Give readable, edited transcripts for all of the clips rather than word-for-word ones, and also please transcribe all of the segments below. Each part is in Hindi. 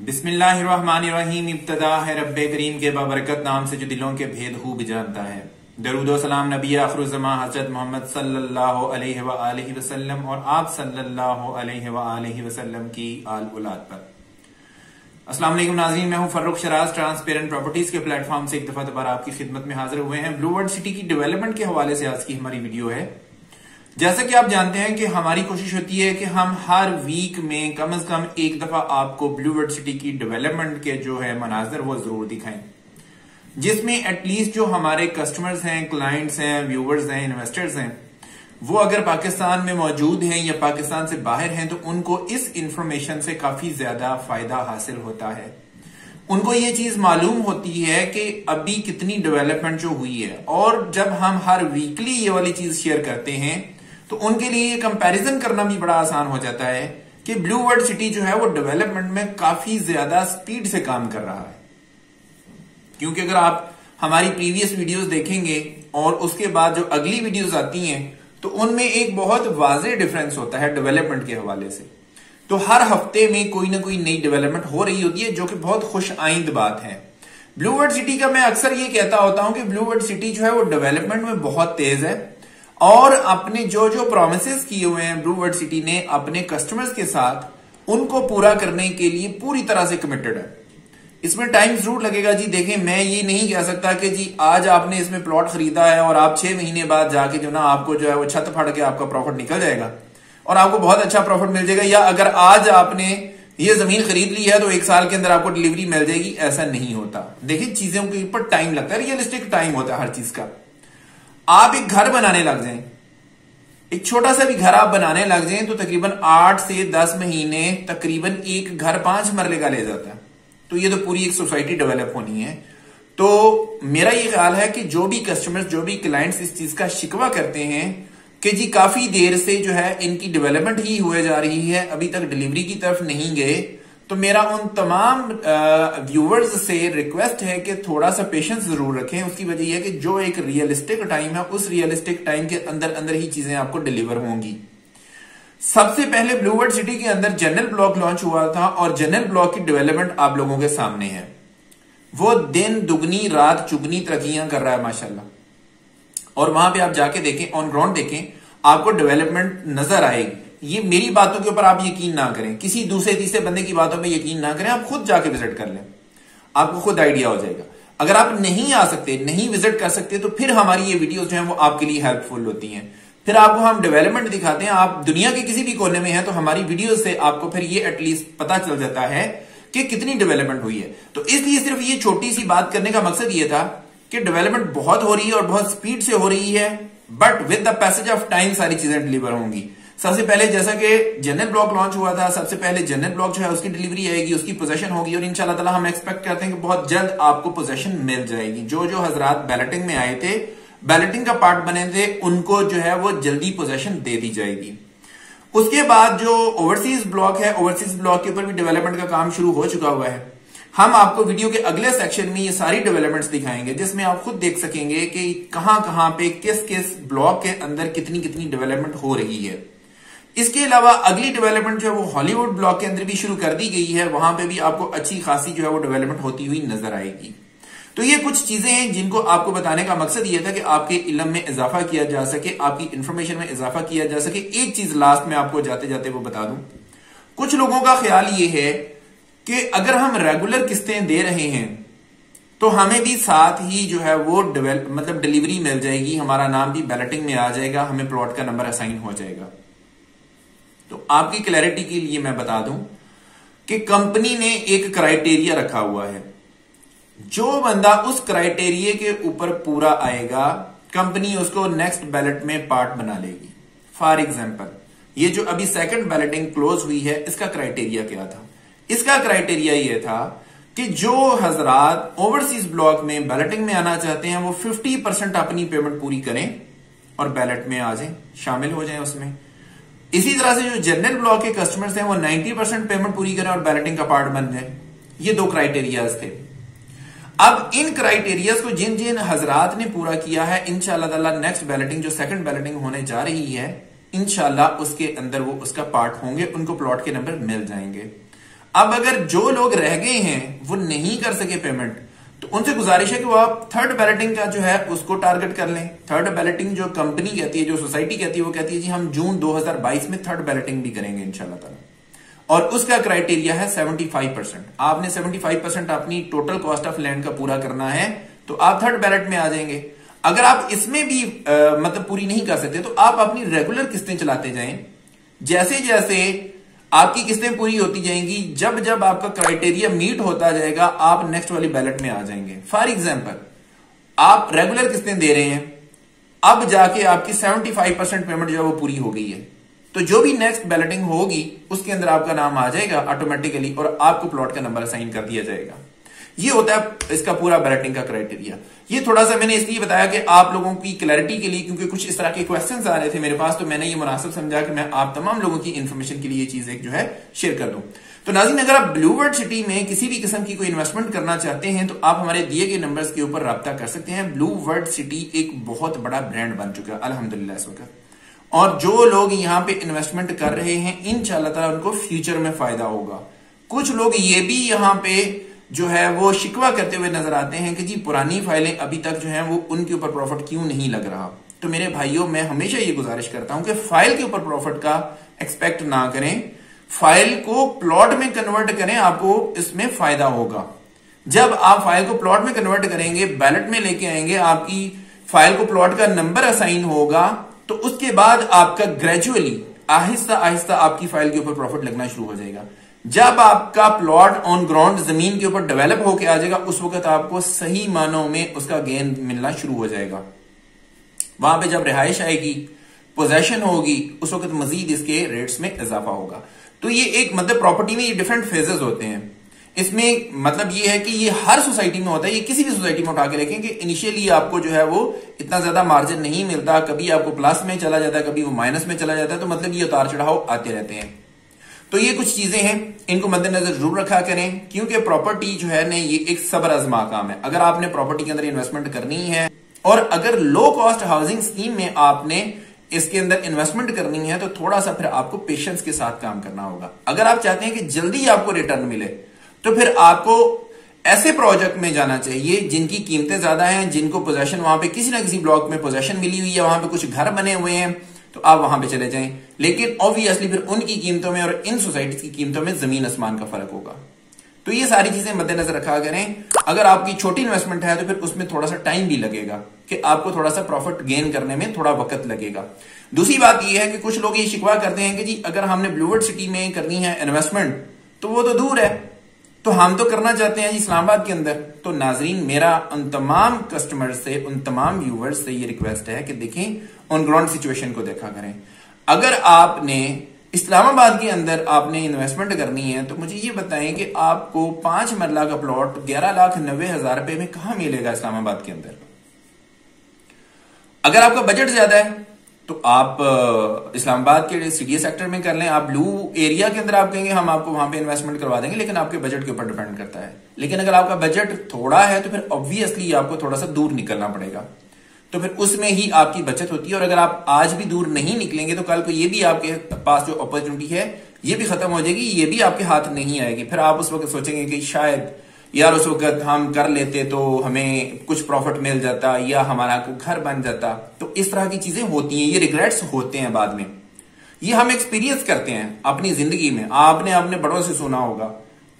बिस्मिल्लाहिर्रहमानिर्रहीम। इब्तदा है रब्बे करीम के बाबरकत नाम से जो दिलों के भेद खूब जानता है। दरूदो सलाम नबी आखिरुज़्ज़मा हज़रत मोहम्मद सल्लल्लाहु अलैहि व आलिहि वसल्लम और आप सल्लल्लाहु अलैहि व आलिहि वसल्लम की आल औलाद पर। अस्सलाम वालेकुम नाज़रीन, मैं हूं फर्रुख शराज। ट्रांसपेरेंट प्रॉपर्टीज के प्लेटफॉर्म से एक दफा दोबारा आपकी खिदमत में हाजिर हुए हैं। ब्लू वर्ल्ड सिटी की डेवलपमेंट के हवाले से आज की हमारी वीडियो है। जैसा कि आप जानते हैं कि हमारी कोशिश होती है कि हम हर वीक में कम से कम एक दफा आपको ब्लू वर्ल्ड सिटी की डेवलपमेंट के जो है मनाजर वो जरूर दिखाएं, जिसमें एटलीस्ट जो हमारे कस्टमर्स हैं, क्लाइंट्स हैं, व्यूवर्स हैं, इन्वेस्टर्स हैं, वो अगर पाकिस्तान में मौजूद हैं या पाकिस्तान से बाहर हैं तो उनको इस इंफॉर्मेशन से काफी ज्यादा फायदा हासिल होता है। उनको ये चीज मालूम होती है कि अभी कितनी डेवलपमेंट जो हुई है, और जब हम हर वीकली ये वाली चीज शेयर करते हैं तो उनके लिए ये कंपैरिजन करना भी बड़ा आसान हो जाता है कि ब्लू वर्ल्ड सिटी जो है वो डेवलपमेंट में काफी ज्यादा स्पीड से काम कर रहा है। क्योंकि अगर आप हमारी प्रीवियस वीडियोस देखेंगे और उसके बाद जो अगली वीडियोस आती हैं तो उनमें एक बहुत वाज़ेह डिफरेंस होता है डेवलपमेंट के हवाले से। तो हर हफ्ते में कोई ना कोई नई डेवलपमेंट हो रही होती है, जो कि बहुत खुश आइंद बात है। ब्लू वर्ल्ड सिटी का मैं अक्सर ये कहता होता हूं कि ब्लू वर्ल्ड सिटी जो है वो डेवलपमेंट में बहुत तेज है और अपने जो जो प्रोमिसेस किए हुए हैं ब्लू वर्ल्ड सिटी ने अपने कस्टमर्स के साथ, उनको पूरा करने के लिए पूरी तरह से कमिटेड है। इसमें टाइम जरूर लगेगा जी। देखें, मैं ये नहीं कह सकता कि जी आज आपने इसमें प्लॉट खरीदा है और आप 6 महीने बाद जाके जो ना आपको जो है वो छत फाड़ के आपका प्रॉफिट निकल जाएगा और आपको बहुत अच्छा प्रॉफिट मिल जाएगा, या अगर आज आपने ये जमीन खरीद ली है तो 1 साल के अंदर आपको डिलीवरी मिल जाएगी। ऐसा नहीं होता। देखिए, चीजों के ऊपर टाइम लगता है, रियलिस्टिक टाइम होता है हर चीज का। आप एक घर बनाने लग जाएं, एक छोटा सा भी घर आप बनाने लग जाएं तो तकरीबन 8 से 10 महीने तकरीबन एक घर 5 मरले का ले जाता है। तो ये तो पूरी एक सोसाइटी डेवलप होनी है। तो मेरा ये ख्याल है कि जो भी कस्टमर्स, जो भी क्लाइंट्स इस चीज का शिकवा करते हैं कि जी काफी देर से जो है इनकी डेवलपमेंट ही हुए जा रही है, अभी तक डिलीवरी की तरफ नहीं गए, तो मेरा उन तमाम व्यूवर्स से रिक्वेस्ट है कि थोड़ा सा पेशेंस जरूर रखें। उसकी वजह यह है कि जो एक रियलिस्टिक टाइम है, उस रियलिस्टिक टाइम के अंदर अंदर ही चीजें आपको डिलीवर होंगी। सबसे पहले ब्लू वर्ल्ड सिटी के अंदर जनरल ब्लॉक लॉन्च हुआ था और जनरल ब्लॉक की डेवलपमेंट आप लोगों के सामने है। वो दिन दुगनी रात चुगनी तरक्कियां कर रहा है माशाल्लाह। और वहां पे आप जाके देखें, ऑन ग्राउंड देखें, आपको डेवलपमेंट नजर आएगी। ये मेरी बातों के ऊपर आप यकीन ना करें, किसी दूसरे तीसरे बंदे की बातों पे यकीन ना करें, आप खुद जाके विजिट कर लें, आपको खुद आइडिया हो जाएगा। अगर आप नहीं आ सकते, नहीं विजिट कर सकते, तो फिर हमारी ये वीडियोस जो हैं वो आपके लिए हेल्पफुल होती हैं। फिर आपको हम डेवलपमेंट दिखाते हैं। आप दुनिया के किसी भी कोने में हैं तो हमारी वीडियो से आपको फिर ये एटलीस्ट पता चल जाता है कि कितनी डेवलपमेंट हुई है। तो इसलिए सिर्फ ये छोटी सी बात करने का मकसद ये था कि डेवलपमेंट बहुत हो रही है और बहुत स्पीड से हो रही है, but with the passage of time सारी चीजें डिलीवर होंगी। सबसे पहले जैसा कि जनरल ब्लॉक लॉन्च हुआ था, सबसे पहले जनरल ब्लॉक जो है उसकी डिलीवरी आएगी, उसकी पोजेशन होगी और इंशाल्लाह ताला हम एक्सपेक्ट करते हैं कि बहुत जल्द आपको पोजेशन मिल जाएगी। जो जो हजरात बैलेटिंग में आए थे, बैलेटिंग का पार्ट बने थे, उनको जो है वो जल्दी पोजेशन दे दी जाएगी। उसके बाद जो ओवरसीज ब्लॉक है, ओवरसीज ब्लॉक के ऊपर भी डेवलपमेंट का काम शुरू हो चुका हुआ है। हम आपको वीडियो के अगले सेक्शन में ये सारी डेवलपमेंट्स दिखाएंगे, जिसमें आप खुद देख सकेंगे कि कहां पे किस किस ब्लॉक के अंदर कितनी कितनी डेवलपमेंट हो रही है। इसके अलावा अगली डेवलपमेंट जो है वो हॉलीवुड ब्लॉक के अंदर भी शुरू कर दी गई है। वहां पे भी आपको अच्छी खासी जो है वो डेवलपमेंट होती हुई नजर आएगी। तो ये कुछ चीजें हैं जिनको आपको बताने का मकसद ये था कि आपके इल्म में इजाफा किया जा सके, आपकी इंफॉर्मेशन में इजाफा किया जा सके। एक चीज लास्ट में आपको जाते जाते वो बता दूं, कुछ लोगों का ख्याल ये है कि अगर हम रेगुलर किस्तें दे रहे हैं तो हमें भी साथ ही जो है वो मतलब डिलीवरी मिल जाएगी, हमारा नाम भी बैलेटिंग में आ जाएगा, हमें प्लॉट का नंबर असाइन हो जाएगा। तो आपकी क्लैरिटी के लिए मैं बता दूं कि कंपनी ने एक क्राइटेरिया रखा हुआ है। जो बंदा उस क्राइटेरिया के ऊपर पूरा आएगा, कंपनी उसको नेक्स्ट बैलेट में पार्ट बना लेगी। फॉर एग्जांपल, ये जो अभी सेकंड बैलेटिंग क्लोज हुई है, इसका क्राइटेरिया क्या था? इसका क्राइटेरिया ये था कि जो हजरात ओवरसीज ब्लॉक में बैलेटिंग में आना चाहते हैं वो 50% अपनी पेमेंट पूरी करें और बैलेट में आ जाएं, शामिल हो जाएं उसमें। इसी तरह से जो जनरल ब्लॉक के कस्टमर्स हैं वो 90% पेमेंट पूरी करें और बैलेटिंग का पार्ट बन जाए। ये 2 क्राइटेरियाज थे। अब इन क्राइटेरियाज को जिन जिन हजरात ने पूरा किया है, इंशाल्लाह ताला नेक्स्ट बैलेटिंग जो सेकंड बैलेटिंग होने जा रही है, इंशाल्लाह उसके अंदर वो उसका पार्ट होंगे, उनको प्लॉट के नंबर मिल जाएंगे। अब अगर जो लोग रह गए हैं वो नहीं कर सके पेमेंट, तो उनसे गुजारिश है कि वो आप थर्ड बैलेटिंग का जो है उसको टारगेट कर लें। थर्ड बैलेटिंग जो कंपनी कहती है, जो सोसाइटी कहती है, वो कहती है जी हम जून 2022 में थर्ड बैलेटिंग भी करेंगे इंशाल्लाह ताला, और उसका क्राइटेरिया है 75%। आपने 75% अपनी टोटल कॉस्ट ऑफ लैंड का पूरा करना है तो आप थर्ड बैलेट में आ जाएंगे। अगर आप इसमें भी मतलब पूरी नहीं कर सकते तो आप अपनी रेगुलर किस्तें चलाते जाएं। जैसे जैसे आपकी किस्तें पूरी होती जाएंगी, जब जब आपका क्राइटेरिया मीट होता जाएगा, आप नेक्स्ट वाली बैलेट में आ जाएंगे। फॉर एग्जाम्पल, आप रेगुलर किस्तें दे रहे हैं, अब जाके आपकी 75% पेमेंट जो है वो पूरी हो गई है, तो जो भी नेक्स्ट बैलेटिंग होगी उसके अंदर आपका नाम आ जाएगा ऑटोमेटिकली और आपको प्लॉट का नंबर असाइन कर दिया जाएगा। ये होता है इसका पूरा बैलेटिंग का क्राइटेरिया। ये थोड़ा सा मैंने इसलिए बताया कि आप लोगों की क्लैरिटी के लिए, क्योंकि कुछ इस तरह के क्वेश्चंस आ रहे थे मेरे पास, तो मैंने ये मुनासिब समझा कि मैं आप तमाम लोगों की इंफॉर्मेशन के लिए ये चीज एक जो है शेयर कर दूं। तो नाज़रीन, अगर आप ब्लू वर्ल्ड सिटी में किसी भी किस्म की कोई इन्वेस्टमेंट करना चाहते हैं तो आप हमारे दिए गए नंबर्स के ऊपर राब्ता कर सकते हैं। ब्लू वर्ल्ड सिटी एक बहुत बड़ा ब्रांड बन चुका है अल्हम्दुलिल्लाह इस वक्त, और जो लोग यहाँ पे इन्वेस्टमेंट कर रहे हैं इंशाअल्लाह ताला उनको फ्यूचर में फायदा होगा। कुछ लोग ये भी यहाँ पे जो है वो शिकवा करते हुए नजर आते हैं कि जी पुरानी फाइलें अभी तक जो है वो उनके ऊपर प्रॉफिट क्यों नहीं लग रहा। तो मेरे भाइयों, मैं हमेशा ये गुजारिश करता हूं कि फाइल के ऊपर प्रॉफिट का एक्सपेक्ट ना करें, फाइल को प्लॉट में कन्वर्ट करें, आपको इसमें फायदा होगा। जब आप फाइल को प्लॉट में कन्वर्ट करेंगे, बैलेट में लेके आएंगे, आपकी फाइल को प्लॉट का नंबर असाइन होगा, तो उसके बाद आपका ग्रेजुअली आहिस्ता आहिस्ता आपकी फाइल के ऊपर प्रॉफिट लगना शुरू हो जाएगा। जब आपका प्लॉट ऑन ग्राउंड जमीन के ऊपर डेवलप होकर आ जाएगा, उस वक्त आपको सही मानों में उसका गेन मिलना शुरू हो जाएगा। वहां पे जब रिहाइश आएगी, पोजेशन होगी, उस वक्त मजीद इसके रेट्स में इजाफा होगा। तो ये एक मतलब प्रॉपर्टी में ये डिफरेंट फेजेस होते हैं। इसमें मतलब ये है कि ये हर सोसाइटी में होता है। ये किसी भी सोसाइटी में उठा के देखें कि इनिशियली आपको जो है वो इतना ज्यादा मार्जिन नहीं मिलता, कभी आपको प्लस में चला जाता है, कभी वो माइनस में चला जाता है। तो मतलब ये उतार चढ़ाव आते रहते हैं। तो ये कुछ चीजें हैं, इनको मद्देनजर जरूर रखा करें, क्योंकि प्रॉपर्टी जो है ना ये एक सब्र आजमा काम है। अगर आपने प्रॉपर्टी के अंदर इन्वेस्टमेंट करनी है और अगर लो कॉस्ट हाउसिंग स्कीम में आपने इसके अंदर इन्वेस्टमेंट करनी है तो थोड़ा सा फिर आपको पेशेंस के साथ काम करना होगा। अगर आप चाहते हैं कि जल्दी आपको रिटर्न मिले तो फिर आपको ऐसे प्रोजेक्ट में जाना चाहिए जिनकी कीमतें ज्यादा हैं, जिनको पोजेशन वहां पे किसी ना किसी ब्लॉक में पोजेशन मिली हुई है, वहां पे कुछ घर बने हुए हैं, तो आप वहां पे चले जाएं। लेकिन ऑब्वियसली फिर उनकी कीमतों में और इन सोसाइटीज की कीमतों में जमीन आसमान का फर्क होगा। तो ये सारी चीजें मद्देनजर रखा करें। अगर आपकी छोटी इन्वेस्टमेंट है तो फिर उसमें थोड़ा सा टाइम भी लगेगा कि आपको थोड़ा सा प्रॉफिट गेन करने में थोड़ा वक्त लगेगा। दूसरी बात यह है कि कुछ लोग ये शिकवा करते हैं कि जी अगर हमने ब्लू वर्ल्ड सिटी में करनी है इन्वेस्टमेंट तो वो तो दूर है, तो हम तो करना चाहते हैं जी इस्लामाबाद के अंदर। तो नाजरीन, मेरा उन तमाम कस्टमर से, उन तमाम व्यूवर्स से ये रिक्वेस्ट है कि देखें ऑन ग्राउंड सिचुएशन को देखा करें। अगर आपने इस्लामाबाद के अंदर आपने इन्वेस्टमेंट करनी है तो मुझे ये बताएं कि आपको 5 मरला का प्लॉट 11,90,000 रुपए में कहां मिलेगा इस्लामाबाद के अंदर। अगर आपका बजट ज्यादा है तो आप इस्लामाबाद के सिटी सेक्टर में कर लें। आप ब्लू एरिया के अंदर आप कहेंगे हम आपको वहां पे इन्वेस्टमेंट करवा देंगे, लेकिन आपके बजट के ऊपर डिपेंड करता है। लेकिन अगर आपका बजट थोड़ा है तो फिर ऑब्वियसली आपको थोड़ा सा दूर निकलना पड़ेगा, तो फिर उसमें ही आपकी बचत होती है। और अगर आप आज भी दूर नहीं निकलेंगे तो कल को ये भी आपके पास जो अपॉर्चुनिटी है ये भी खत्म हो जाएगी, ये भी आपके हाथ नहीं आएगी। फिर आप उस वक्त सोचेंगे कि शायद यार उस वक्त हम कर लेते तो हमें कुछ प्रॉफिट मिल जाता या हमारा को घर बन जाता। तो इस तरह की चीजें होती हैं, ये रिग्रेट्स होते हैं बाद में। ये हम एक्सपीरियंस करते हैं अपनी जिंदगी में। आपने अपने बड़ों से सुना होगा,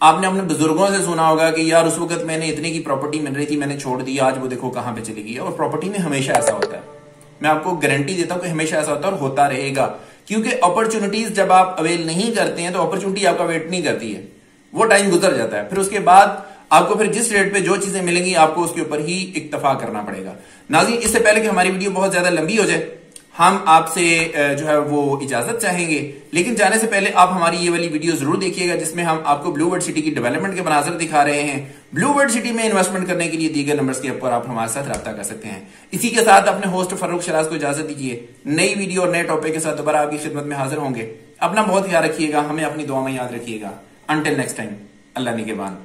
आपने अपने बुजुर्गों से सुना होगा कि यार उस वक्त मैंने इतने की प्रॉपर्टी मिल रही थी, मैंने छोड़ दी, आज वो देखो कहां पे चली गई। और प्रॉपर्टी में हमेशा ऐसा होता है, मैं आपको गारंटी देता हूं कि हमेशा ऐसा होता है और होता रहेगा। क्योंकि अपॉर्चुनिटीज जब आप अवेल नहीं करते हैं तो अपॉर्चुनिटी आपका वेट नहीं करती है, वो टाइम गुजर जाता है। फिर उसके बाद आपको फिर जिस रेट पे जो चीजें मिलेंगी आपको उसके ऊपर ही इक्तफा करना पड़ेगा। नाज़रीन, इससे पहले कि हमारी वीडियो बहुत ज्यादा लंबी हो जाए, हम आपसे जो है वो इजाजत चाहेंगे। लेकिन जाने से पहले आप हमारी ये वाली वीडियो जरूर देखिएगा जिसमें हम आपको ब्लू वर्ल्ड सिटी की डेवलपमेंट के मनाजर दिखा रहे हैं। ब्लू वर्ल्ड सिटी में इन्वेस्टमेंट करने के लिए दिए गए नंबर्स के ऊपर आप हमारे साथ रब्ता कर सकते हैं। इसी के साथ अपने होस्ट फर्रुख शराज को इजाजत दीजिए। नई वीडियो और नए टॉपिक के साथ दोबारा आपकी खिदमत में हाजिर होंगे। अपना बहुत ख्याल रखिएगा, हमें अपनी दुआ में याद रखिएगा। अंटिल नेक्स्ट टाइम, अल्लाह निगहबान।